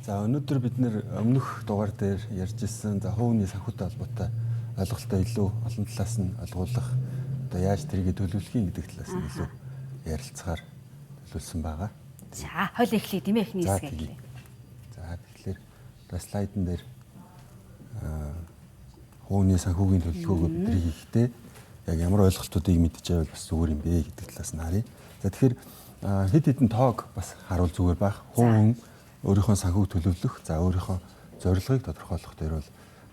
За өнөөдөр бид нэр өмнөх дугаар дээр ярьж ирсэн за хувийн санхүүтэй холбоотой ойлголтоо илүү олон талаас нь ойлгуулах одоо яаж тэрийг төлөвлөхийн гэдэг талаас нь илүү ярилцахаар төлөвлөсөн байгаа. За хойл эхлэе тийм ээ эхний хэсэг эхлэе. За тэгэхээр слайдн дээр хувийн санхүүгийн төлөвлөгөөгөө бидний хийхдээ яг ямар ойлголтуудыг мэдчихэвэл бас зүгээр юм бэ гэдэг талаас нь харъя. За тэгэхээр хэд хэдэн тоог бас харуул зүгээр байх. Хувийн өөрийнхөө санхүүг төлөвлөх, за өөрийнхөө зорилгыг тодорхойлох дээр бол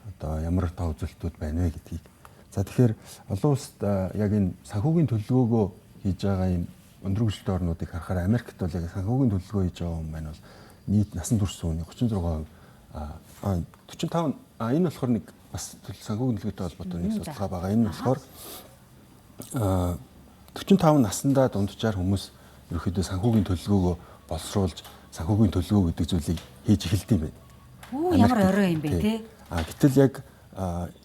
одоо ямар тоо үзүүлэлтүүд байна вэ гэдгийг. За тэгэхээр олон улсад яг энэ санхүүгийн төлөвлөгөөгөө хийж байгаа юм өндөр хөгжилтэй орнуудыг харахаар Америкт бол яг санхүүгийн төлөвлөгөө хийж байгаа юм байна бол нийт насан турш үеийн 36%, 45 энэ болохоор нэг бас санхүүгийн төлөвлөгөөтэй холбоотой нэг судалгаа байгаа. Энэ болохоор 45 наснда дунджаар хүмүүс ерөөхдөө санхүүгийн төлөвлөгөөгөө боловсруулж санхүүгийн төлөвлөгөө гэдэг зүйлийг хийж эхэлдэг юм байна. Оо ямар орой юм бэ те. Гэтэл яг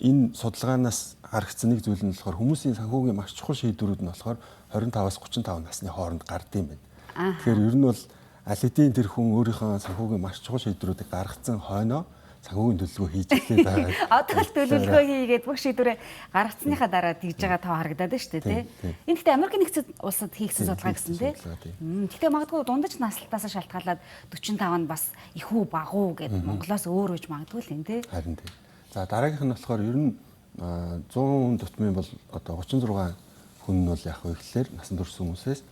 энэ судалгаанаас харагдсан нэг зүйл нь болохоор хүмүүсийн санхүүгийн маш чухал шийдвэрүүд нь болохоор 25-аас 35 насны хооронд гардаг юм байна. Тэгэхээр ер нь бол аль хэдийн тэр хүн өөрийнхөө санхүүгийн маш чухал шийдвэрүүдийг гаргацсан хойноо санхүүгийн төлөвлөгөө хийж эхлэх байгаа. Одоо л төлөвлөгөө хийгээд бүх шийдвэрээ гаргацсныхаа дараа тэгж байгаа тоо харагдаад байна шүү дээ, тий. Энэ гэхдээ Америк нэгдсэн улсад хийгдсэн судалгаа гэсэн тий. Гэхдээ магадгүй дундаж наслтаас шалтгаалаад 45 нь бас их үү бага уу гэд Монголоос өөр үж магадгүй л юм тий. Харин тий. За дараагийнх нь болохоор ер нь 100 тутмын бол одоо 36 хүн нь бол яг хөө ихлээр насан турш хүмүүсээс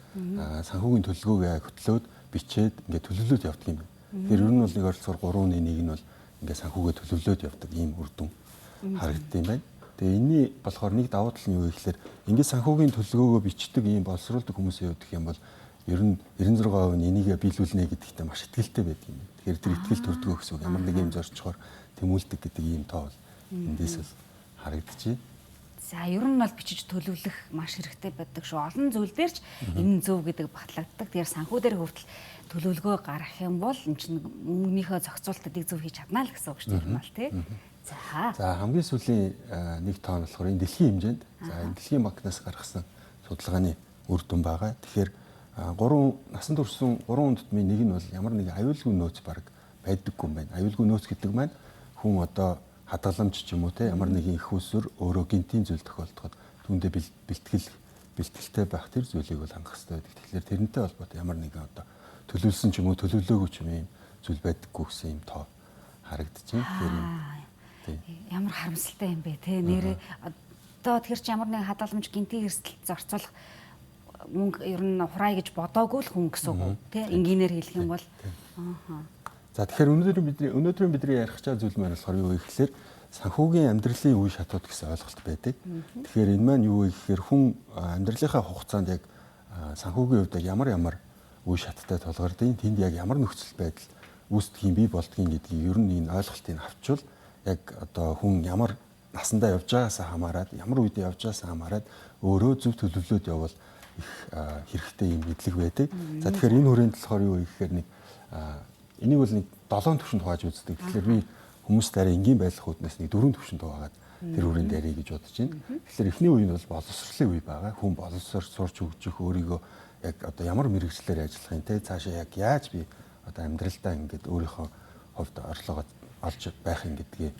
санхүүгийн төлөвлөгөөгээ хөтлөөд бичээд ингээд төлөвлөлөөд явдаг юм байна. Тэгэхээр ер нь бол нэг ойролцоогоор 3-1 нь бол ингээд санхүүгээ төлөвлөөд явдаг ийм үр дүн харагддаг юм байна. Тэгээ энэний болохоор нэг давуу тал нь юу гэхээр ингээд санхүүгийн төлөвлөгөөгөө бичдэг ийм боловсруулдаг хүмүүсийн хувьд гэх юм бол ер нь 96% нь энийгээ биелүүлнэ гэдэгтээ маш итгэлтэй байдаг юм. Тэгэхээр тэр итгэл төрдгөө гэсэн үг. Ямар нэг юм зорчхоор тэмүүлдэг гэдэг ийм тоо бол эндээс бол харагдчихэ. За ер нь бол бичиж төлөвлөх маш хэрэгтэй байдаг шүү. Олон зүйл дээр ч энэ зөв гэдэг батлагддаг. Тэгэхээр санхүү дээр хүртэл төлөвлөгөө гаргах юм бол энэ чинь мөнгөнийхөө зохицуултыг зөв хийж чадна л гэсэн үг шүү дээ юм бол тий. За хамгийн сүүлийн нэг тоо нь болохоор энэ дэлхийн хэмжээнд за энэ дэлхийн банкнаас гаргасан судалгааны үр дүн байгаа. Тэгэхээр 3 насан туршсан 3 тутмын нэг нь бол ямар нэг аюулгүй нөөц баг байдаггүй юм байна. Аюулгүй нөөц гэдэг маань хүн одоо хадгаламж ч юм уу те ямар нэгэн их усүр өөрөө гинтийн зүйл тохиолдоход түүндээ бэлтгэлтэй байх тэр зүйлийг бол хангах хэрэгтэй байдаг. Тэгэхээр тэрнтэй холбоотой ямар нэгэн одоо төлөвлөсөн ч юм уу төлөвлөөгүй ч юм зүйл байдаггүй гэсэн юм тоо харагдчихээн. Тэгэхээр ямар харамсалтай юм бэ те нэрээ одоо тэр чи ямар нэгэн хадгаламж гинтийн эрсдэлд зарцуулах мөнгө ер нь хураа гэж бодоогүй л хүн гэсэн үг те энгийнээр хэлэх юм бол За тэгэхээр өнөөдрийн бидний ярих чаа зүйл маань болохоор юу вэ гэхээр санхүүгийн амьдралын үе шатууд гэсэн ойлголт байдаг. Тэгэхээр энэ маань юу вэ гэхээр хүн амьдралынхаа хугацаанд яг санхүүгийн хувьд ямар үе шаттай тулгардаг, тэнд яг ямар нөхцөл байдал үүсдэг юм бий болдгийг гэдгийг ер нь энэ ойлголтыг авчвал яг одоо хүн ямар насандаа явж байгаасаа хамаарат, ямар үед явж байгаасаа хамаарат өөрөө зөв төлөвлөлөөд явбал их хэрэгтэй юм мэдлэг байдаг. За тэгэхээр энэ хүрээнд болохоор юу вэ гэхээр нэг энийг бол нэг 7 төвшөнд хувааж үздэг. Тэгэхээр би хүмүүст арай энгийн байх үүднээс нэг 4 төвшөнд хуваагаад тэр хүрээнд ярих гэж бодож байна. Тэгэхээр эхний үе нь бол боловсролын үе байгаа. Хүн боловсрол сурч хөгжих өөрийгөө яг одоо ямар мэргэжлээр ажиллах юм те цаашаа яг яаж би одоо амьдралдаа ингээд өөрийнхөө хувьд орлогоо олж байх юм гэдгээ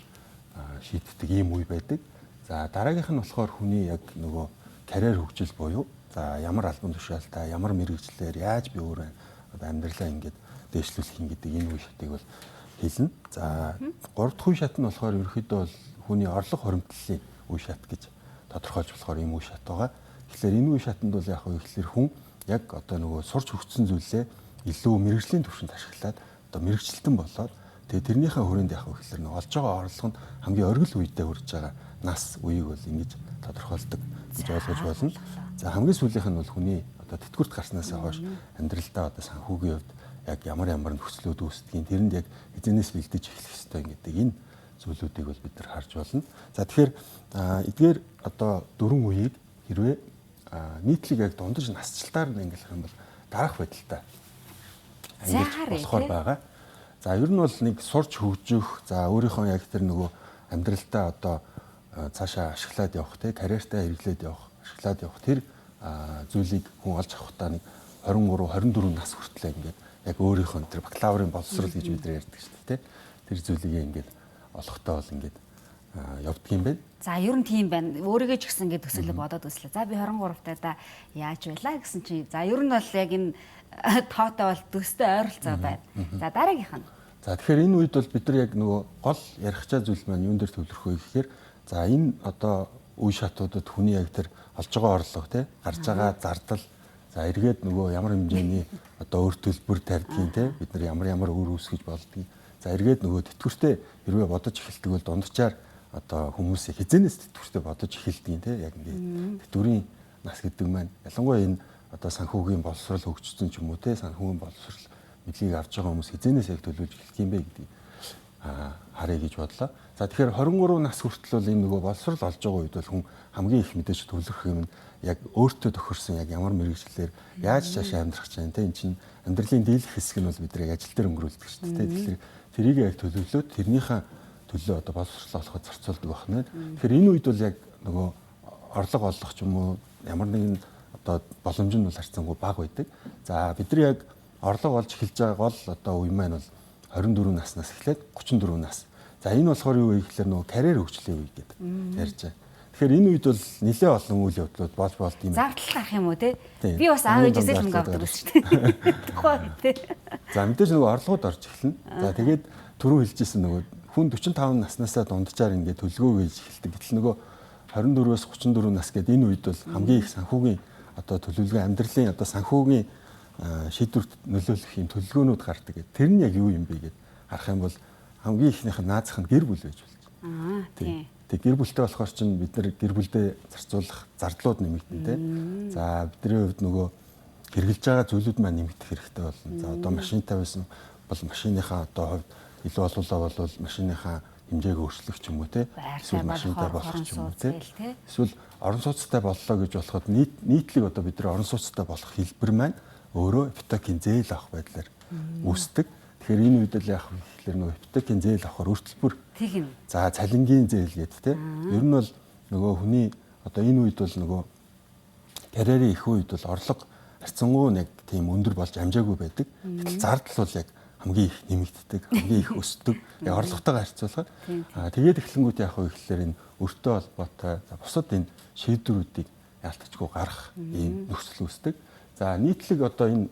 шийддэг ийм үе байдаг. За дараагийнх нь болохоор хүний яг нөгөө карьер хөгжил буюу за ямар албан тушаалтай ямар мэргэжлээр яаж би өөрөө одоо амьдралаа ингээд дэвшлүүлэх юм гэдэг энэ үе шатыг бол хэлнэ. За 3 дахь үе шат нь болохоор ерөөхдөө бол хүний орлого хуримтлалын үе шат гэж тодорхойлж болохоор ийм үе шат байгаа. Тэгэхээр энэ үе шатанд бол яг ихлээр хүн яг одоо нөгөө сурч хөгжсөн зүйлээ илүү мэрэгжлийн түвшинд ашиглаад одоо мэрэгчлэлтэн болоод тэгээ тэрнийхээ хүрээнд яг ихлээр нэг олж байгаа орлого нь хамгийн оргил үедээ хүрж байгаа нас үеийг бол ингэж тодорхойлдог гэж ойлгож болно. За хамгийн сүүлийнх нь бол хүний одоо тэтгэврт гарснаас хойш амьдралдаа одоо санхүүгийн хувьд яг ямар нөхцлүүд үүсдгийг тэрэнд яг эзэнээс бэлдэж эхлэх ёстой гэдэг энэ зүйлүүдийг бол бид нар харж болно. За тэгэхээр эдгээр одоо 4 үеийг хэрвээ нийтлэг яг дундаж насжилтаар ангилах юм бол дараах байдалтай ангилж болохоор байгаа. За ер нь бол нэг сурч хөгжих, за өөрийнхөө яг тэр нөгөө амьдралдаа одоо цаашаа ашиглаад явах, карьертаа хэрэглээд явах, ашиглаад явах тэр зүйлийг хүн олж авахдаа нэг 23, 24 нас хүртэл ингээд яг өөрийнхөө тэр бакалаврын боловсрол гэж бид нар ярьдаг шүү дээ. Тэр зүйлийг ингээд олохтой бол ингээд явдаг юм байна. За ер нь тийм байна. Өөрийгөө ч гэсэн ингээд төсөөлө бодоод үзлээ. За би 23 таа яаж байлаа гэсэн чи. За ер нь бол яг энэ тоотой бол төстэй ойролцоо байна. За дараагийнх нь. За тэгэхээр энэ үед бол бид нар яг нөгөө гол ярих чаа зүйл маань юун дээр төвлөрөх вэ гэхээр за энэ одоо үе шатуудад хүний яг тэр олж байгаа орлого тий гарч байгаа зардал за эргээд нөгөө ямар хэмжээний одоо өөр төлбөр тавьдгийг тий бид нар ямар өөр үүсгэж болдгийг за эргээд нөгөө тэтгэвртэй хэрвээ бодож эхэлдэг бол дунджаар одоо хүмүүсийг хизэнээс тэтгэвртэй бодож эхэлдэг тий яг ингээд тэтгэврийн нас гэдэг маань ялангуяа энэ одоо санхүүгийн боловсрол хөгжсөн ч юм уу тий санхүүгийн боловсрол мэдлийг авч байгаа хүмүүс хизэнээс яг төлөвлөж эхлэх юм бэ гэдгийг харъя гэж бодлоо. За тэгэхээр 23 нас хүртэл бол энэ нөгөө боловсрол олж байгаа үед бол хүн хамгийн их мэдээж төлөвлөх юм нь яг өөртөө тохирсон яг ямар мэргэжлэр яаж цаашаа амьдрах гэж байна те эн чинь амьдралын дийлэх хэсэг нь бол бидний ажил дээр өнгөрүүлдэг шүү дээ. Тэгэхээр тэрийг яг төлөвлөөд тэрнийхээ төлөө одоо боловсрол олоход зарцуулдаг байна. Тэгэхээр энэ үед бол яг нөгөө орлого олох ч юм уу ямар нэгэн одоо боломж нь бол харьцангуй бага байдаг. За бид нар яг орлого олж эхэлж байгаа гол одоо үе маань бол 24 наснаас эхлээд 34 нас. За энэ болохоор юу вэ гэхээр нөгөө карьер хөгжлийн үе гэдэг ярьж байгаа. Тэгэхээр энэ үед бол нэлээд олон үйл явдлууд болж болд юм. Зардал гарах юм уу те? Би бас аав ээжээсээ л мөнгө авдаг байсан шүү дээ. Тухайн те. За мэдээж нөгөө орлогод орж эхэлнэ. За тэгээд түрүү хэлжсэн нөгөө хүн 45 наснаасаа дунджаар ингээд төлгөө гэж эхэлдэг. Гэтэл нөгөө 24-өөс 34 нас гэдэг энэ үед бол хамгийн их санхүүгийн одоо төлөвлөгөө амьдралын одоо санхүүгийн шийдвэрт нөлөөлөх юм төлөвлөгөөнүүд гардаг гэдэг. Тэр нь яг юу юм бэ гэдэг харах юм бол хамгийн ихнийх нь наазах нь гэр бүл байж болж. Тийм. Тэг гэр бүлтэй болохоор чинь бид нар гэр бүлдээ зарцуулах зардлууд нэмэгдэн тий. За бидний хувьд нөгөө хэрэгжилж байгаа зүйлүүд маань нэмэгдэх хэрэгтэй болно. За одоо машинтай байсан бол машиныхаа одоо хувьд илүү олоолаа бол машиныхаа хэмжээг өөрчлөх ч юм уу тий. Эсвэл машинтай болох ч юм уу тий. Эсвэл орон сууцтай боллоо гэж болоход нийтлэг одоо бид нар орон сууцтай болох хэлбэр маань өөрөө ипотекийн зээл авах байдлаар үүсдэг. Тэгэхээр энэ үед л яг ихлээр нөгөө ипотекийн зээл авахар өртөлбөр. Тийм. За цалингийн зээл гэдэг тийм. Ер нь бол нөгөө хүний одоо энэ үед бол нөгөө карьерийн их үед бол орлого харьцангуй нэг тийм өндөр болж амжаагүй байдаг. Гэтэл зардал бол яг хамгийн их нэмэгддэг, хамгийн их өсдөг. Яг орлоготойгоо харьцуулахад. Тэгээд эхлэнгүүт яг ихлээр энэ өртөө холбоотой бусад энэ шийдвэрүүдийг яалтчгүй гарах ийм нөхцөл үүсдэг. За нийтлэг одоо энэ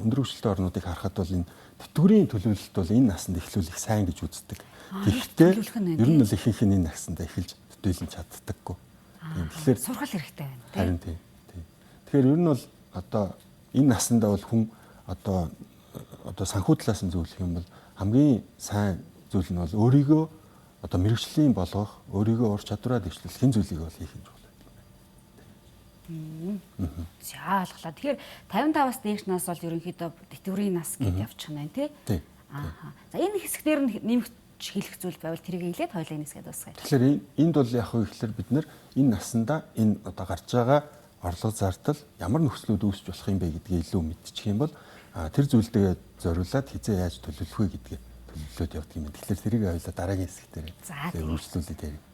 өндөр хөгжилтэй орнуудыг харахад бол энэ тэтгэврийн төлөвлөлт бол энэ насанд эхлүүлэх сайн гэж үздэг. Гэхдээ ер нь л ихэнх нь энэ насанд эхэлж төдийлөн чаддаггүй. Тэгэхээр сургал хэрэгтэй байна. Харин тийм. Тэгэхээр ер нь бол одоо энэ насандаа бол хүн одоо санхүү талаас нь зөвлөх юм бол хамгийн сайн зүйл нь бол өөрийгөө одоо мэрэгжлийн болгох, өөрийгөө ур чадвараа дэвшлэх хэн зүйлийг бол хийх юм. За алглаа. Тэгэхээр 55-аас дээш нас бол ерөнхийдөө тэтгэврийн нас гэж явчих нь байна тий. Аа. За энэ хэсгээр нь нэмэгч хэлэх зүйл байвал тэрийг хэлээд хоёлаа энэ хэсгээд дуусгая. Тэгэхээр энд бол яг хөө ихлээр бид нар энэ наснда энэ одоо гарч байгаа орлого зардал ямар нөхцлүүд үүсч болох юм бэ гэдгийг илүү мэдчих юм бол тэр зүйлдээ зориулаад хизээ яаж төлөвлөх вэ гэдгээ төлөвлөлөөд явдаг юм. Тэгэхээр тэрийг хоёлаа дараагийн хэсгээр үргэлжлүүлээд ярив.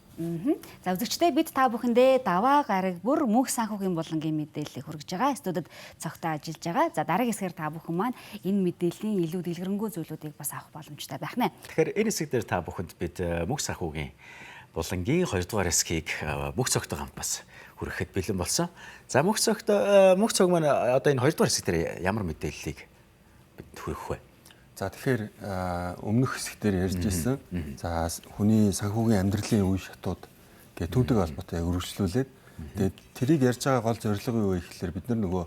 За үзэгчдээ бид та бүхэндээ даваа гараг бүр мөнх санхүүгийн болонгийн мэдээллийг хүргэж байгаа. Студид цогтой ажиллаж байгаа. За дараагийн хэсгээр та бүхэн маань энэ мэдээллийн илүү дэлгэрэнгүй зүйлүүдийг бас авах боломжтой байх нэ. Тэгэхээр энэ хэсгээр та бүхэнд бид мөнх санхүүгийн болонгийн 2 дугаар хэсгийг мөнх цогтой хамт бас хүргэхэд бэлэн болсон. За мөнх цог маань одоо энэ 2 дугаар хэсгээр ямар мэдээллийг бид хүргэх вэ? За тэгэхээр өмнөх хэсгээр ярьж ирсэн. За хүний санхүүгийн амьдралын үе шатууд гэх түүдэг холбоотой үргэлжлүүлээд тэгээд тэрийг ярьж байгаа гол зорилго юу вэ гэхээр бид нар нөгөө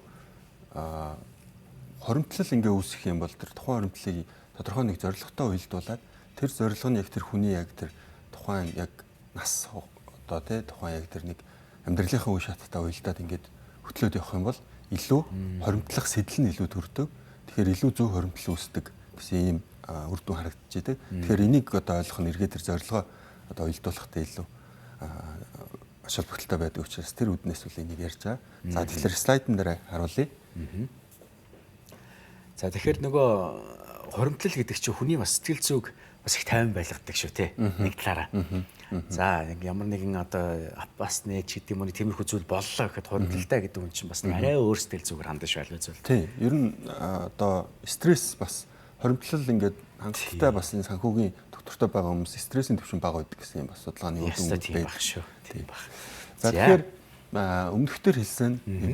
хоримтлал ингээ үүсэх юм бол тэр тухайн хоримтлалыг тодорхой нэг зорилготой уялдуулаад тэр зорилго нь яг тэр хүний яг тэр тухайн яг нас одоо тий тухайн яг тэр нэг амьдралынхаа үе шаттай уялдаад ингээд хөтлөөд явах юм бол илүү хоримтлах сэтэл нь илүү төрдөг. Тэгэхээр илүү зөв хоримтлал үүсдэг гэсэн ийм үр дүн харагдчихэдэг. Тэгэхээр энийг одоо ойлгох нь эргээд тэр зорилгоо одоо уялдуулахтай илүү ач холбогдолтой байдаг учраас тэр үднээс үл энийг ярьж байгаа. За тэгэхээр слайдн дээр харуулъя. За тэгэхээр нөгөө хоримтлал гэдэг чинь хүний бас сэтгэл зүг бас их тайван байлгадаг шүү те. Нэг талаараа. За ямар нэгэн одоо бас нээж гэдэг юм уу тиймэрхүү зүйл боллоо гэхэд хуримтлалтай гэдэг үн чинь бас арай өөр сэтгэл зүгээр хандаж байлгүй зүйл. Тийм. Ер нь одоо стресс бас хуримтлал ингээд хангалттай бас энэ санхүүгийн доктортой байгаа хүмүүс стрессийн түвшин бага байдаг гэсэн юм бас судалгааны үр дүн байдаг шүү. Тийм баг. За тэгэхээр өмнөхдөр хэлсэн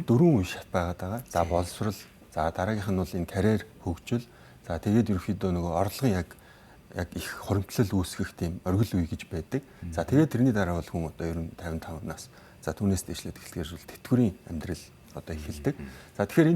дөрвөн үе шат байгаа. За боловсрал, за дараагийнх нь бол энэ карьер хөгжил, за тэгээд ерөөхдөө нөгөө орлогын яг их хуримтлал үүсгэх тийм оргил үе гэж байдаг. За тэгээд тэрний дараа бол хүн одоо ер нь 55-наас за түүнээс дээшлээд эхлэхээр тэтгэврийн амьдрал одоо эхэлдэг. За тэгэхээр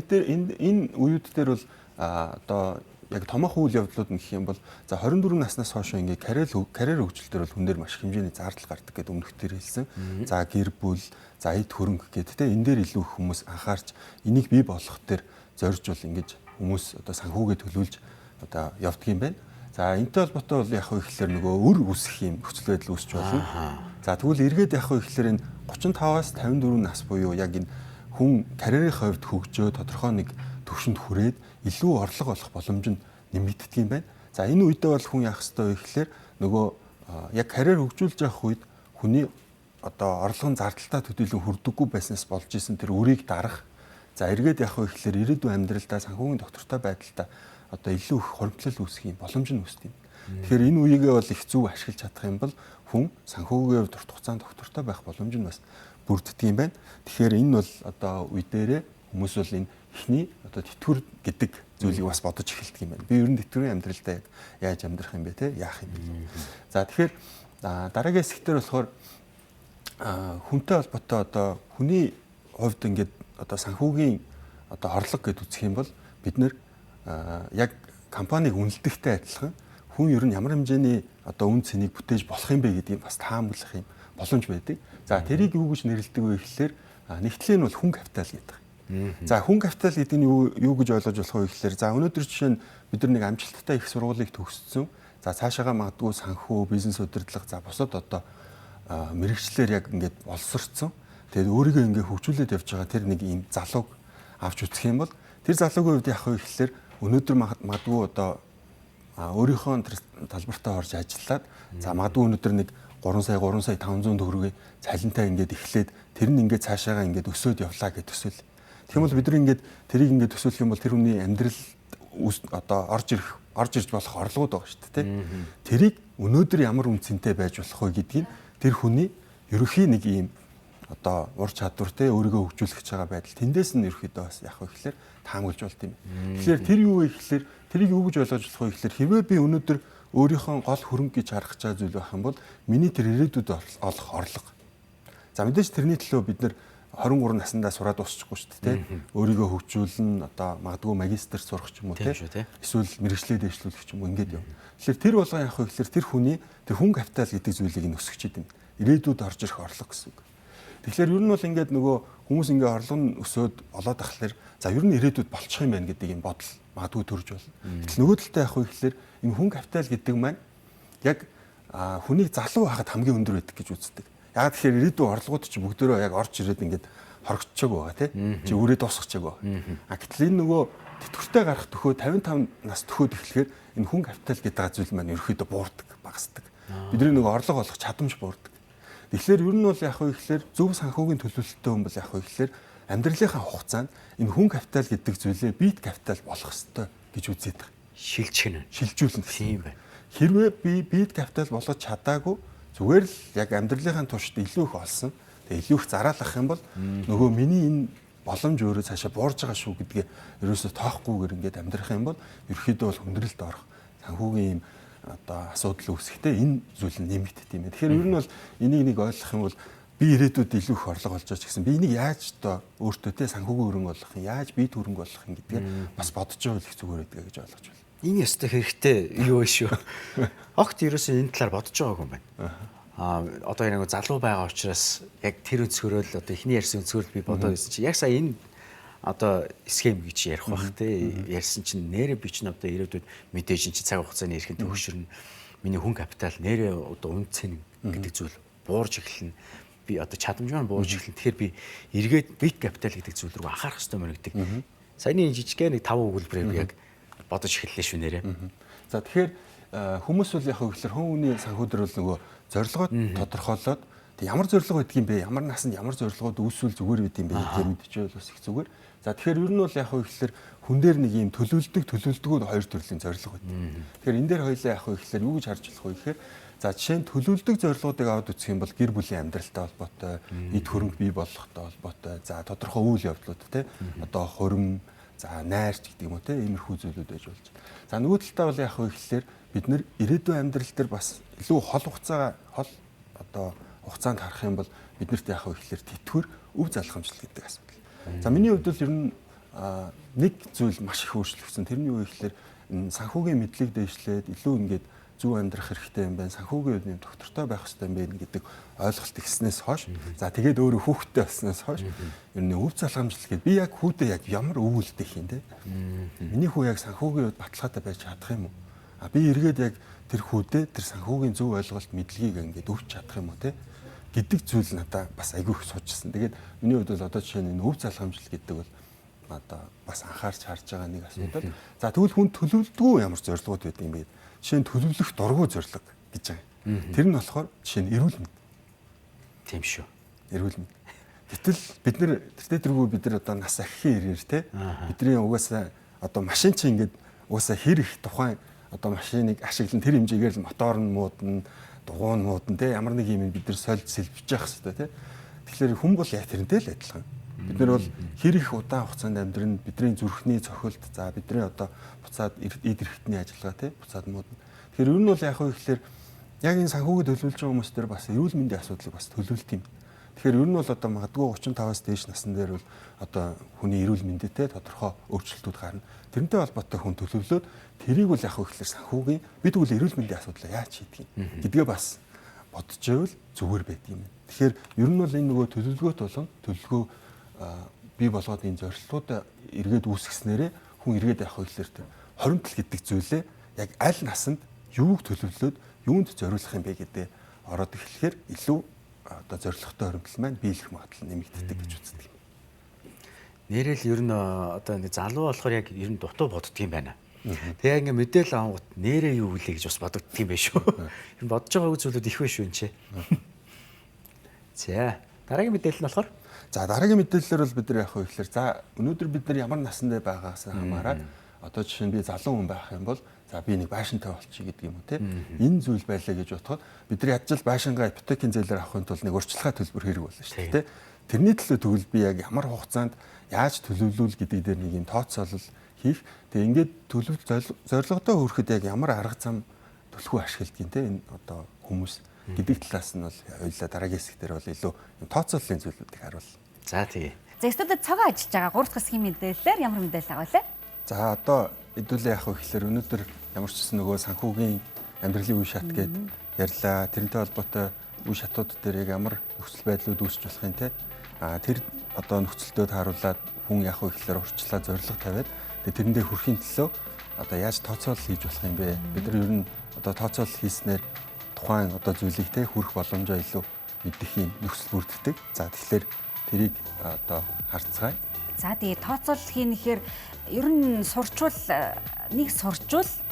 энэ үеуд дээр бол одоо яг томоохон үйл явдлууд нь гэх юм бол за 24 наснаас хойш ингээ карьер хөгжил дээр бол хүн дээр маш хэмжээний зардал гардаг гэдэг өмнөхдөр хэлсэн. За гэр бүл, за эд хөрөнгө гэдэг те энэ дээр илүү их хүмүүс анхаарч энийг бий болгох дээр зорж бол ингэж хүмүүс одоо санхүүгээ төлөвлөж одоо явдаг юм байна. За энэтэй холбоотой бол яг ихлээр нөгөө өр үсэх юм нөхцөл байдал үүсч болно. За тэгвэл эргээд яг ихлээр энэ 35-аас 54 нас буюу яг энэ хүн карьерийн хувьд хөгжөө тодорхой нэг төвшөнд хүрээд илүү орлого олох боломж нь нэмэгддэг юм байна. За энэ үедээ бол хүн яах ёстой вэ гэхээр нөгөө яг карьер хөгжүүлж явах үед хүний одоо орлогын зардалтаа төдийлөн хүрдэггүй байснаас болж исэн тэр үрийг дарах. За эргээд яах вэ гэхээр ирээдүйн амьдралдаа санхүүгийн доктортой байдалтай одоо илүү их хуримтлал үүсэх юм боломж нь үүсдэг юм. Тэгэхээр энэ үеигээ бол их зөв ашиглаж чадах юм бол хүн санхүүгийн урт хугацаанд доктортой байх боломж нь бас бүрддэг юм байна. Тэгэхээр энэ бол одоо үе дээрээ хүмүүс бол энэ эхний одоо тэтгэвэр гэдэг зүйлийг бас бодож эхэлдэг юм байна. Би ер нь тэтгэврийн амьдралдаа яг яаж амьдрах юм бэ те яах юм бэ. За тэгэхээр дараагийн хэсгээр болохоор хүнтэй холбоотой одоо хүний хувьд ингээд одоо санхүүгийн одоо орлого гэж үзэх юм бол бид нэр яг компаниг үнэлдэхтэй адилхан хүн ер нь ямар хэмжээний одоо үн цэнийг бүтээж болох юм бэ гэдгийг бас таамаглах юм боломж байдаг. За тэрийг юу гэж нэрлэдэг вэ гэхээр нэгтлэн нь бол хүн капитал гэдэг. За хүн капитал гэдэг нь юу гэж ойлгож болох вэ гэхээр за өнөөдөр жишээ нь бид нар нэг амжилттай их сургуулийг төгссөн. За цаашаага магадгүй санхүү, бизнес удирдлага за бусад одоо мэрэгчлэр яг ингээд олсорцсон. Тэгээд өөрийгөө ингээд хөгжүүлээд явж байгаа тэр нэг юм залууг авч үзэх юм бол тэр залуугийн хувьд яах вэ гэхээр өнөөдөр магадгүй одоо өөрийнхөө талбартаа орж ажиллаад за магадгүй өнөөдөр нэг 3 сая 500 төгрөгийн цалинтай ингээд эхлээд тэр нь ингээд цаашаага ингээд өсөөд явлаа гэж төсөөл. Тэгэх юм бол бид нар ингээд тэрийг ингээд төсөөлөх юм бол тэр хүний амьдрал одоо орж ирж болох орлогод байгаа шүү дээ. Тэрийг өнөөдөр ямар үнцэнтэй байж болох вэ гэдгийг тэр хүний ерөнхий нэг ийм одоо ур чадвар те өөрийгөө хөгжүүлэх гэж байгаа байдал тэндээс нь ерөөхдөө бас яг вэ гэхээр таамаглаж болт юм. Тэгэхээр тэр юу вэ гэхээр тэрийг юу гэж ойлгож болох вэ гэхээр хэрвээ би өнөөдөр өөрийнхөө гол хөрөнгө гэж харах чаа зүйл байх юм бол миний тэр ирээдүйд олох орлого. За мэдээж тэрний төлөө бид нэр 23 наснда сураад дуусчихгүй шүү дээ те. Өөрийгөө хөгжүүлнэ одоо магадгүй магистр сурах ч юм уу те. Эсвэл мэрэгчлээ дэвшлүүлэх ч юм уу ингээд явна. Тэгэхээр тэр болгоо яах вэ гэхээр тэр хүний тэр хүн капитал гэдэг зүйлийг нь өсгөж идэв. Ирээдүйд орж ирэх орлого гэсэн үг. Тэгэхээр ер нь бол ингээд нөгөө хүмүүс ингээд орлого нь өсөөд болоод ахлаар за ер нь ирээдүйд болчих юм байна гэдэг юм бодол магадгүй төрж болно. Гэтэл нөгөө талдаа яах вэ гэхээр энэ хүн капитал гэдэг маань яг хүнийг залуу байхад хамгийн өндөр байдаг гэж үздэг. Яг тэгэхээр ирээдүйн орлогууд чи бүгдөө яг орж ирээд ингээд хоригдчихаг байгаа тийм. Чи үрээ дуусчихаг байгаа. Гэтэл энэ нөгөө тэтгэвртэй гарах төхөө 55 нас төхөөд эхлэхээр энэ хүн капитал гэдэг зүйл маань ерөөхдөө буурдаг, багасдаг. Бидний нөгөө орлого олох чадамж буурдаг. Тэгэхээр ер нь бол яг вэ гэхээр зөв санхүүгийн төлөвлөлттэй хүн бол яг вэ гэхээр амьдралынхаа хугацаанд энэ хүн капитал гэдэг зүйлээ бит капитал болох ёстой гэж үзээд байгаа. Шилжүүлнэ тийм байна. Хэрвээ би бит капитал болгож чадаагүй зүгээр л яг амьдралынхаа туршид илүү их олсон. Тэгээ илүү их зараалах юм бол нөгөө миний энэ боломж өөрөө цаашаа буурж байгаа шүү гэдгээ ерөөсөө тооохгүйгээр ингээд амьдрах юм бол ерөөхдөө бол хүндрэлд орох санхүүгийн юм одоо асуудал үүсэхдээ энэ зүйл нь нэмэгддэг юм. Тэгэхээр ер нь бол энийг нэг ойлгох юм бол би ирээдүйд илүү их орлого олж байгаа ч гэсэн би энийг яаж одоо өөртөө те санхүүгийн хөрөнгө болох юм, яаж бие хөрөнгө болох юм гэдгээ бас бодож байгаа их зүгээр байдаг гэж ойлгож байна. Энэ ёстой хэрэгтэй юу вэ шүү. Огт ерөөсөө энэ талаар бодож байгаагүй юм байна. Одоо нэг залуу байгаа учраас яг тэр өнцгөрөөл одоо эхний ярьсан өнцгөрөөл би бодоо гэсэн чи яг сая энэ одоо схем гэж ярих бах те ярьсан чинь нэрэ би чинь одоо ирээдүйд мэдээж чи цаг хугацааны эрхэнд төгшөрнө. Миний хүн капитал нэрэ одоо үнцэн гэдэг зүйл буурж эхэлнэ. Би одоо чадамж маань буурж эхэлнэ. Тэгэхээр би эргээд бит капитал гэдэг зүйл рүү анхаарах хэрэгтэй мөрөгдөг. Саяны жижигхэн нэг 5 өгүүлбэрээр би яг бодож эхэллээ шүү нэрэ. За тэгэхээр хүмүүс бол яг гэхээр хүний санхүү дээр бол нөгөө зорилгоо тодорхойлоод тэг ямар зорилго байдаг юм бэ? Ямар насанд ямар зорилгоод үүсвэл зүгээр байд юм бэ гэж мэдчихвэл бас их зүгээр. За тэгэхээр ер нь бол яг гэхээр хүн дээр нэг юм төлөвлөлтгүүд хоёр төрлийн зорилго байдаг. Тэгэхээр энэ дээр хоёлаа яг гэхээр юу гэж харж болох вэ гэхээр за жишээ нь төлөвлөдөг зорилгоодыг аваад үзэх юм бол гэр бүлийн амьдралтай холбоотой, эд хөрөнгө бий болгохтой холбоотой, за тодорхой үйл явдлууд те одоо хурим, за найрч гэдэг юм уу те иймэрхүү зүйлүүд байж болж. За нөгөө талдаа бол яг гэхээр бид нэр ирээдүйн амьдрал дээр бас илүү хол хугацаанд харах юм бол биднэрт яг гэхээр тэтгэвэр өв залхамжлал гэдэг асуудал. За миний хувьд бол ер нь нэг зүйл маш их өөрчлөгдсөн. Тэрний юу гэхээр санхүүгийн мэдлэг дэвшлээд илүү ингээд зөв амьдрах хэрэгтэй юм байна. Санхүүгийн үед нэм доктортой байх хэрэгтэй юм байна гэдэг ойлголт ихснээс хойш. За тэгээд өөрөө хүүхдтэй болсноос хойш ер нь өв залхамжлал гэдэг би яг хүүдээ яг ямар өвүүлдэх юм те. Миний хүү яг санхүүгийн үед баталгаатай байж чадах юм уу? Би эргээд яг тэр хүүдээ тэр санхүүгийн зөв ойлголт мэдлэгийг ингээд өгч чадах юм уу те гэдэг зүйл надад бас айгүй их суужсэн. Тэгээд миний хувьд бол одоо жишээ нь өв залхамжлал гэдэг бол одоо бас анхаарч харж байгаа нэг асуудал. За тэгвэл хүн төлөвлөлтгүй ямар зорилгууд байдаг юм бэ? Жишээ нь төлөвлөх дургүй зорилго гэж байгаа. Тэр нь болохоор жишээ нь эрүүл мэнд. Тийм шүү. Эрүүл мэнд. Гэтэл бид нар бид нар одоо нас ахихын ирээр те бидний угаасаа одоо машин чинь ингээд угаасаа хэр их тухайн одоо машиныг ашиглан тэр хэмжээгээр л мотор нь муудна, дугуун муудна те ямар нэг юм бид нар сольж сэлбэж явах хэрэгтэй те. Тэгэхээр хүн бол яг тэрнтэй л адилхан. Бид нар бол хэр их удаан хугацаанд амьдрын бидний зүрхний цохилт за бидний одоо буцаад эд эрхтний ажиллагаа тий буцаад муудна. Тэгэхээр ер нь бол яг гэхээр яг энэ санхүүгийн төлөвлөж байгаа хүмүүс дээр бас эрүүл мэндийн асуудлыг бас төлөвлөлт юм. Тэгэхээр ер нь бол одоо магадгүй 35-аас дээш насны дээр бол одоо хүний эрүүл мэндэд тодорхой өөрчлөлтүүд гарна. Тэрнтэй холбоотой хүн төлөвлөөд тэрийг бол яг гэхээр санхүүгийн бид үл эрүүл мэндийн асуудлаа яаж шийдэх юм гэдгээ бас бодож байвал зүгээр байдаг юм. Тэгэхээр ер нь бол энэ нөгөө төлөвлөгөөт болон төлөвлөгөө бий болгоод энэ зорилтууд эргээд үүсгэснээрээ хүн эргээд явах хэлээр тэр хоримтлал гэдэг зүйлээ яг аль насанд юуг төлөвлөөд юунд зориулах юм бэ гэдэг ороод эхлэхээр илүү одоо зорилготой хоримтлал маань биелэх магадлал нэмэгддэг гэж үздэг юм. Нэрэл ер нь одоо ингэ залуу болохоор яг ер нь дутуу боддөг юм байна. Тэгээ ингэ мэдээлэл авангууд нэрээ юу гэлээ гэж бас бодогддог юм байна шүү. Ер нь бодож байгаа зүйлүүд их байна шүү энэ. За дараагийн мэдээлэл нь болохоор за дараагийн мэдээллээр бол бид нар яг ихлээр за өнөөдөр бид нар ямар насандаа байгаагаас хамаарат одоо жишээ нь би залуу хүн байх юм бол за би нэг байшинтай болчих гэдэг юм уу те энэ зүйл байлаа гэж бодоход бид нар ядчил байшингаа ипотекийн зээлээр авахын тулд нэг урьдчилгаа төлбөр хэрэг болно шүү дээ те тэрний төлөө тэгвэл би яг ямар хугацаанд яаж төлөвлүүл гэдэг дээр нэг юм тооцоолол хийх тэгээ ингээд зорилгодоо хүрэхэд яг ямар арга зам төлхөө ашигладаг те энэ одоо хүмүүс гэдэг талаас нь бол хоёулаа дараагийн хэсгээр бол илүү тооцооллын зүйлүүдийг харуул. За тий. За студид цагаан ажиллаж байгаа 3 дахь хэсгийн мэдээлэлээр ямар мэдээлэл аваалаа? За одоо хэдүүлээ явах вэ гэхээр өнөөдөр ямар ч гэсэн нөгөө санхүүгийн амьдралын үе шат гээд ярьлаа. Тэрнтэй холбоотой үе шатууд дээр яг ямар нөхцөл байдлууд үүсч болох юм те. Тэр одоо нөхцөлдөө тааруулаад хүн явах вэ гэхээр урьдчилаа зорилго тавиад тэрэндээ хүрэхийн төлөө одоо яаж тооцоолол хийж болох юм бэ? Бид нар ер нь одоо тооцоолол хийснээр тухайн одоо зүйлийг те хүрэх боломжоо илүү мэдэх юм нөхцөл бүрддэг. За тэгэхээр тэрийг одоо харцгаая. За тэгээ тооцоолол хийхээр ер нь сурчвал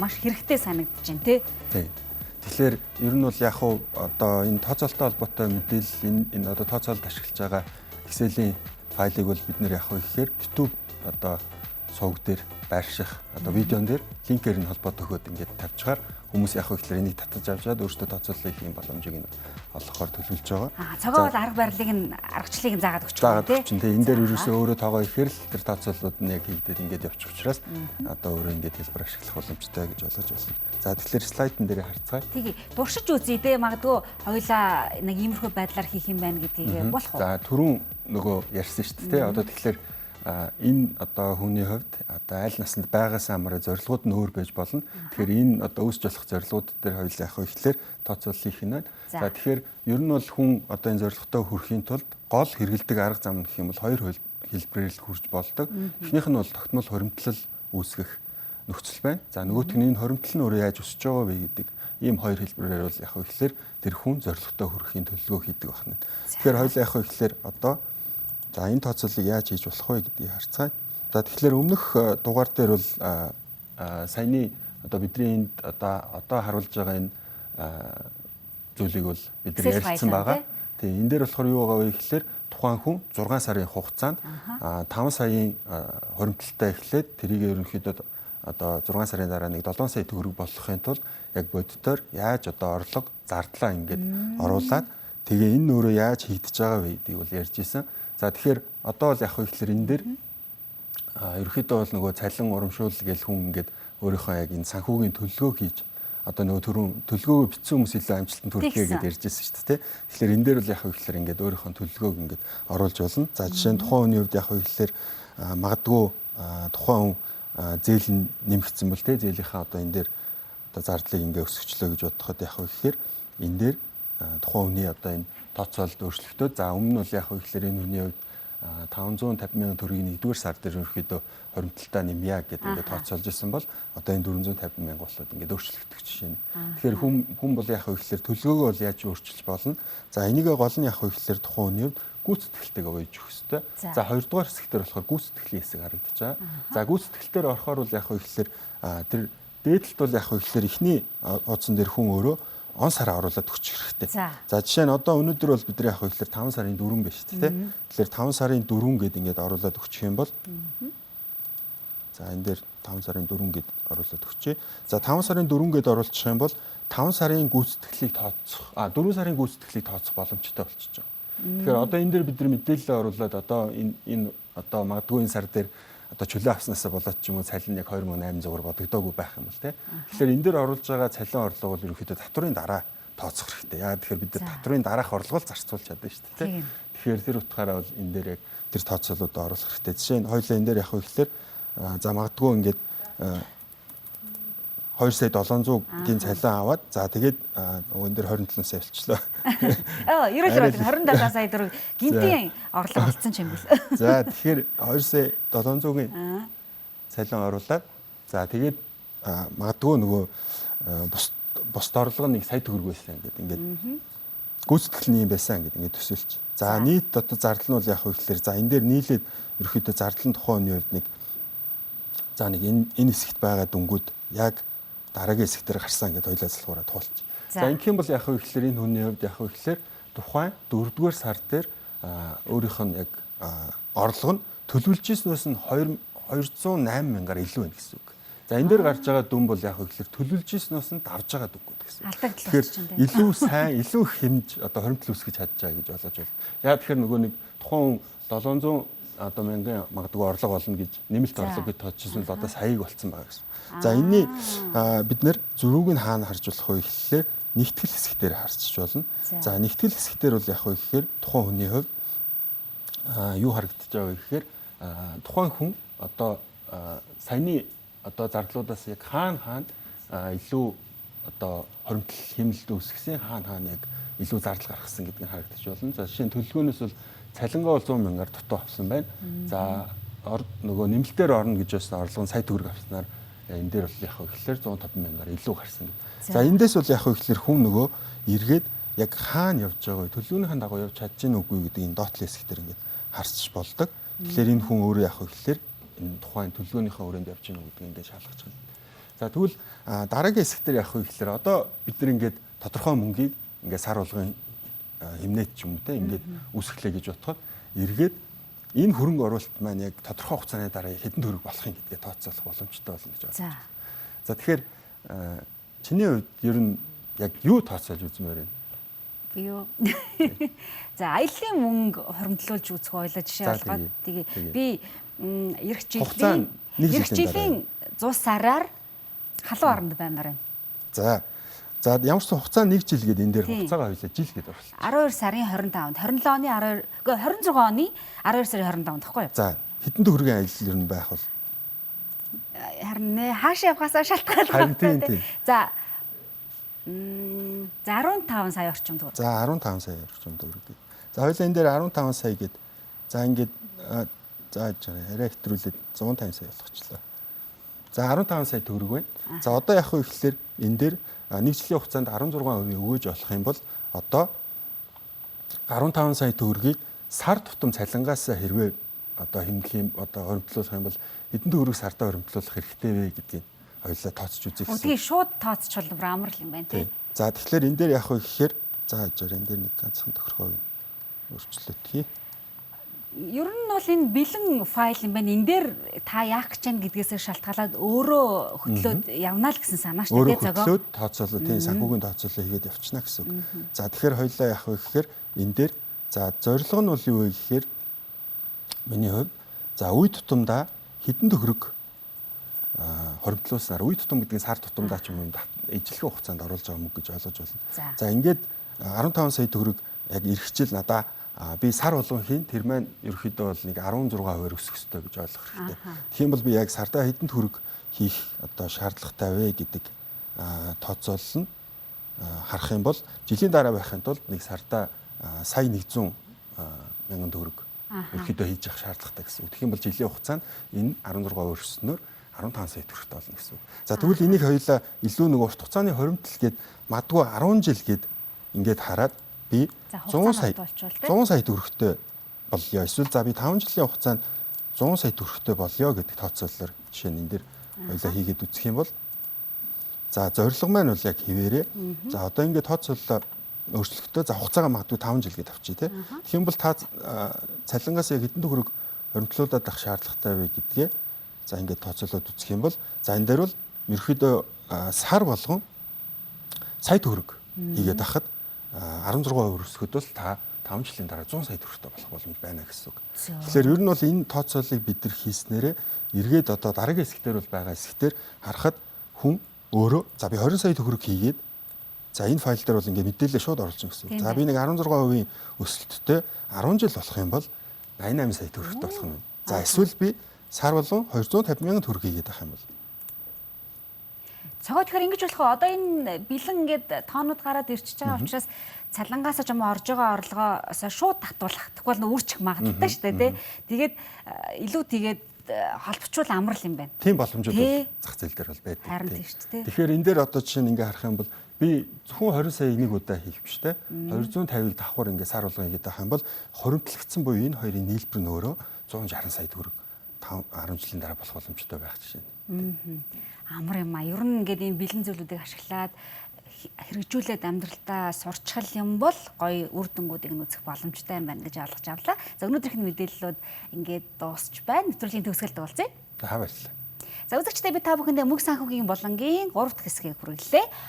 маш хэрэгтэй санагдаж байна те. Тийм. Тэгэхээр ер нь бол яг хуу одоо энэ тооцоололтой холбоотой мэдээлэл энэ одоо тооцоололд ашиглаж байгаа Excel-ийн файлыг бол бид нэр яг хуу ихээр YouTube одоо сувг дээр байрших одоо видеон дээр линкээр нь холбоотой өгөөд ингээд тавьчихаар хүмүүс яг ихлээр энийг татаж авчаад өөртөө тооцоолол хийх юм боломжийг нь олохоор төлөвлөж байгаа. Цагаан бол арга барилыг нь аргачлалыг заагаад өгч байгаа тийм. Энэ дээр ерөөсөө өөрөө тоогоо ихээр л тэр тооцооллууд нь яг хийгдээд ингээд явчих учраас одоо өөрөө ингээд хэлбэр ашиглах боломжтой гэж ойлгож байна. За тэгэхээр слайдн дээр харцгаая. Тэгээ туршиж үзье дээ магадгүй хоёлаа нэг иймэрхүү байдлаар хийх юм байна гэдгийг болох уу? За түрүүн нөгөө ярьсан шүү дээ. Одоо тэгэхээр энэ одоо хүний хувьд одоо аль насанд байгаас хамаараа зорилгууд нь өөр байж болно. Тэгэхээр энэ одоо үүсч болох зорилгууд дээр хоёулаа яг ихлээр тооцоолол хийх нь байна. За тэгэхээр ер нь бол хүн одоо энэ зорилготой хүрэхийн тулд гол хэрэгэлдэг арга зам гэх юм бол хоёр хэлбэрээр л хүрч болдог. Эхнийх нь бол тогтмол хоримтлал үүсгэх нөхцөл байна. За нөгөөх нь энэ хоримтлал нь өөрөө яаж өсөж байгаа вэ гэдэг ийм хоёр хэлбэрээр бол яг ихлээр тэр хүн зорилготой хүрэхийн төлөвлөгөө хийдэг байна. Тэгэхээр хоёулаа яг ихлээр одоо за энэ тооцооллыг яаж хийж болох вэ гэдгийг харцгаая. За тэгэхээр өмнөх дугаар дээр бол саяны одоо бидний энд одоо харуулж байгаа энэ зүйлийг бол бид нар ярилцсан байгаа. Тийм энэ дээр болохоор юу байгаа вэ гэхэлэр тухайн хүн 6 сарын хугацаанд 5 саяын хуримтлалтай эхлээд тэрийг ерөнхийдөө одоо 6 сарын дараа нэг 7 сая төгрөг болгохын тулд яг бодитоор яаж одоо орлого зардлаа ингээд оруулаад тэгээ энэ нөрөө яаж хийгдэж байгаа вэ гэдгийг бол ярьж исэн. За тэгэхээр одоо бол яг хөө ихлээр энэ дээр ерөнхийдөө бол нөгөө цалин урамшуул гэл хүн ингээд өөрийнхөө яг энэ санхүүгийн төлөлгөө хийж одоо нөгөө төлөлгөөгөө бичсэн хүмүүс илүү амжилтанд хүрэхээ гэдээ ярьж байсан шүү дээ. Тэгэхээр энэ дээр бол яг хөө ихлээр ингээд өөрийнхөө төлөлгөөг ингээд оруулж болно. За жишээ нь тухайн хүний хувьд яг хөө ихлээр магадгүй тухайн хүн зээл нь нэмэгдсэн бол тэ зээлийнхаа одоо энэ дээр одоо зардлыг ингээ өсгөчлөө гэж бодоход яг хөө ихээр энэ дээр тухайн хүний одоо энэ тооцоололд өөрчлөлтөө за өмнө нь бол яг хөө ихээр энэ хүний хувьд 550 мянган төгрөгийн 1-р сар дээр ерөөхдөө хоримтлалтаа нэмье гэдэг ингээ тооцоолж исэн бол одоо энэ 450 мянга болоод ингээ өөрчлөгдөх жишээ нь. Тэгэхээр хүн бол яг хөө ихээр төлөвлөгөөгөө бол яаж өөрчилж болно. За энийгээ гол нь яг хөө ихээр тухайн хүний хувьд гүйцэтгэлтэйгээ ойж өгөх хэрэгтэй. За хоёрдугаар хэсэгтэр болохоор гүйцэтгэлийн хэсэг харагдаж байгаа. За гүйцэтгэлтээр орохоор бол яг хөө ихээр тэр дээдлэлт бол яг хөө ихээр ихний хуудсан дээр хүн өөрөө он сараа оруулаад өгчих хэрэгтэй. За жишээ нь одоо өнөөдөр бол бид нар яг хөө ихээр 5 сарын 4 байна шүү дээ. Тэгэхээр 5 сарын 4 гэдээ ингээд оруулаад өгчих юм бол за энэ дээр 5 сарын 4 гэд оруулаад өгчээ. За 5 сарын 4 гэд оруулчих юм бол 5 сарын гүйцэтгэлийг тооцох 4 сарын гүйцэтгэлийг тооцох боломжтой болчихж байгаа. Тэгэхээр одоо энэ дээр бид нар мэдээлэл оруулаад одоо энэ одоо магадгүй энэ сар дээр одоо чөлөө авснаасаа болоод ч юм уу цалин яг 2800-аар бодогдоогүй байх юм бол тэ. Тэгэхээр энэ дээр оруулж байгаа цалин орлого бол ерөнхийдөө татврын дараа тооцох хэрэгтэй. Яагаад тэгэхээр бид нар татврын дараах орлогоо зарцуулж чадна шүү дээ тэ. Тэгэхээр тэр утгаараа бол энэ дээр яг тэр тооцоолууд оруулах хэрэгтэй. Жишээ нь хоёулаа энэ дээр яг ихлээр за магадгүй ингээд 2 сая 700-гийн цалин аваад за тэгээд энэ дээр 27 сая болчихлоо. Ерөөсөө 27 сая төгрөг гинтийн орлого олцсон ч юм бэл. За тэгэхээр 2 сая 700-гийн цалин оруулаад за тэгээд магадгүй нөгөө бус орлого нэг сая төгрөг байсан ингээд гүйцэтгэл нь юм байсан ингээд төсөөлч. За нийт одоо зардал нь бол яг ихлээр за энэ дээр нийлээд ерөөхдөө зардал нь тухайн хүний хувьд нэг за нэг энэ хэсэгт байгаа дүнгууд яг дараагийн хэсэгтэр гарсан гэдээ хоёлаа залхуураа туулч. За ингэх юм бол яг ихлээр энэ хүний хувьд яг ихлээр тухайн 4-р сар дээр өөрийнх нь яг орлого нь төлөвлөж ирснээс нь 208 мянгаар илүү байна гэсэн үг. За энэ дээр гарч байгаа дүн бол яг ихлээр төлөвлөж ирснээс нь давж байгаа дүнгууд гэсэн. Тэгэхээр илүү сайн, илүү хэмж одоо хоримтлал үүсгэж чадж байгаа гэж болгож байна. Яа тэгэхээр нөгөө нэг тухайн 700 одоо мянган магадгүй орлого олно гэж нэмэлт орлого гэж тооцчихсон л одоо саяг болцсон байгаа гэсэн. За энэний бид нэр зөрүүг нь хаана харж болох вэ гэхлээр нэгтгэл хэсгээр харчих болно. За нэгтгэл хэсгээр бол яг вэ гэхээр тухайн хүний хувьд юу харагдаж байгаа вэ гэхээр тухайн хүн одоо саяны одоо зардлуудаас яг хаана илүү одоо хоримтлал хэмнэлт үүсгэсэн хаана яг илүү зардал гаргасан гэдгийг харагдаж болно. За жишээ нь төлөвлөгөөнөөс бол цалингаа бол 100 мянгаар дутуу авсан байна. За нөгөө нэмэлтээр орно гэж байсан орлого нь сая төгрөг авснаар энэ дээр бол яг ихлээр 150 мянгаар илүү гарсан. За эндээс бол яг ихлээр хүн нөгөө эргээд яг хаана явж байгаа вэ? Төлөвлөгөөнийхэн дагуу явж чадж гин үгүй гэдэг энэ доотлол хэсгээр ингээд харсч болдог. Тэгэхээр энэ хүн өөрөө яг ихлээр энэ тухайн төлөвлөгөөнийхөө өрөөнд явж гин үү гэдгийг ингээд шалгаж байна. За тэгвэл дараагийн хэсгээр яг ихлээр одоо бид нар ингээд тодорхой мөнгийг ингээд сар болгон хэмнээт ч юм уу те ингээд үсгэлээ гэж бодоход эргээд энэ хөрөнгө оруулалт маань яг тодорхой хугацааны дараа хэдэн төгрөг болох юм гэдгээ тооцоолох боломжтой болно гэж бодож байна. За тэгэхээр чиний хувьд ер нь яг юу тооцоолж үзмээр байна? Би юу? За аяллаа мөнгө хоримтлуулж үзэх ойлоо жишээ болгоод тэгээ би эх жилийн 100 сараар халуун оронд баймаар байна. За ямар ч хугацаа 1 жил гээд энэ дээр хугацаагаа хоёлаа жил гээд оруулсан. 12 сарын 25-нд 27 оны 26 оны 12 сарын 25-нд тахгүй юу? За хэдэн төгрөгийн аялал ер нь байх бол? Харин нэ хаашаа явахаасаа шалтгаалдаг. За 15 сая орчим төгрөг. За 15 сая орчим төгрөг. За хоёлаа энэ дээр 15 сая гээд за ингээд зааж арай хэтрүүлээд 150 сая болгочлаа. За 15 сая төгрөг байна. За одоо яг хөө ихлээр энэ дээр нэг жилийн хугацаанд 16% өгөөж болох юм бол одоо 15 сая төгрөгийг сар тутам цалингаас хэрвээ одоо хэмнэх юм одоо хоримтлуулах юм бол хэдэн төгрөг сартаа хоримтлуулах хэрэгтэй вэ гэдгийг хоёулаа тооцож үзье гэсэн. Тэгээ шууд тооцч бол амар л юм байна тий. За тэгэхээр энэ дээр яг хөө гэхээр за хажаар энэ дээр нэг ганцхан тохиргоог өөрчлөлт хий. Ер нь бол энэ бэлэн файл юм байна. Энэ дээр та яах гэж байна гэдгээс шалтгаалаад өөрөө хөтлөөд явна л гэсэн санаа шүү дээ зөгөө. Хөтлөөд тооцоолоо тийм санхүүгийн тооцоолоо хийгээд явчихна гэсэн үг. За тэгэхээр хоёулаа яах вэ гэхээр энэ дээр за зорилго нь бол юу вэ гэхээр миний хувьд за үе тутамдаа хэдэн төгрөг хоримтлуулснаар үе тутам гэдэг нь сар тутамдаа ч юм уу ижлэхэн хугацаанд оруулж байгаа мөнгө гэж ойлгож байна. За ингээд 15 сая төгрөг яг эргэжил надаа би сар болгон хийн тэр маань ерөөхдөө бол нэг 16% өсөх ёстой гэж ойлгох хэрэгтэй. Тэгэх юм бол би яг сардаа хэдэн төгрөг хийх одоо шаардлагатай вэ гэдэг тооцоолол нь харах юм бол жилийн дараа байхын тулд нэг сардаа сая 100 мянган төгрөг ерөөхдөө хийж явах шаардлагатай гэсэн үг. Тэгэх юм бол жилийн хугацаанд энэ 16 өрснөөр 15 сая төгрөгтэй болно гэсэн үг. За тэгвэл энийг хоёулаа илүү нэг урт хугацааны хоримтлал гээд магадгүй 10 жил гээд ингээд хараад би 100 сая төгрөгтэй болёо. Эсвэл за би 5 жилийн хугацаанд 100 сая төгрөгтэй болёо гэдэг тооцоололоор жишээ нь энэ дэр хоёулаа хийгээд үзэх юм бол за зорилго маань бол яг хിവэрээ. За одоо ингээд тооцооллоо өөрчлөлтөө за хугацаагаа магадгүй 5 жил гээд авчий тий. Тэгэх юм бол та цалингаас яг хэдэн төгрөг хоримтлуулаад авах шаардлагатай вэ гэдгээ за ингээд тооцоолоод үзэх юм бол за энэ дээр бол ерөөхдөө сар болгон сая төгрөг хийгээд авахад 16% өсгөхөд бол та 5 жилийн дараа 100 сая төгрөгтэй болох боломж байна гэсэн үг. Тэгэхээр ер нь бол энэ тооцооллыг бид нар хийснээрээ эргээд одоо дараагийн хэсгээр бол байгаа хэсгээр харахад хүн өөрөө за би 20 сая төгрөг хийгээд за энэ файл дээр бол ингээд мэдээлэл шууд оруулж байгаа гэсэн үг. За би нэг 16% өсөлттэй 10 жил болох юм бол 88 сая төгрөгтэй болох юм. За эсвэл би сар болгон 250 мянган төгрөг хийгээд авах юм бол цогоо тэгэхээр ингэж болох одоо энэ бэлэн ингээд тоонууд гараад ирчихэж байгаа учраас цалингаас ч юм орж байгаа орлогоос шууд татуулах. Тэгвэл нөө үрчих магадaltaй шүү дээ тий. Тэгээд илүү тэгээд холбочвол амар л юм байна. Тийм боломжууд бол зах зээл дээр бол байдаг. Харин тийм шүү дээ. Тэгэхээр энэ дээр одоо жишээ нь ингээ харах юм бол би зөвхөн 20 сая энийг удаа хийх биш те 250-ыг давхар ингээ сар болгон хийгээд авах юм бол хоримтлагдсан буюу энэ хоёрын нийлбэр нь өөрөө 160 сая төгрөг 10 жилийн дараа болох боломжтой байх жишээ нь. Амар юм а. Ер нь ингээд энэ бэлэн зүйлүүдийг ашиглаад хэрэгжүүлээд амьдралтаа сурчхал юм бол гоё үр дүнгуудыг нь үзэх боломжтой юм байна гэж ойлгож авлаа. За өнөөдрийнхний мэдээллүүд ингээд дуусч байна. Нэвтрүүлгийн төгсгөлд уулзъя. За баярлалаа. За үзэгчдээ би та бүхэндээ мөнх санхүүгийн болонгийн 3 дахь хэсгийг хүргэлээ.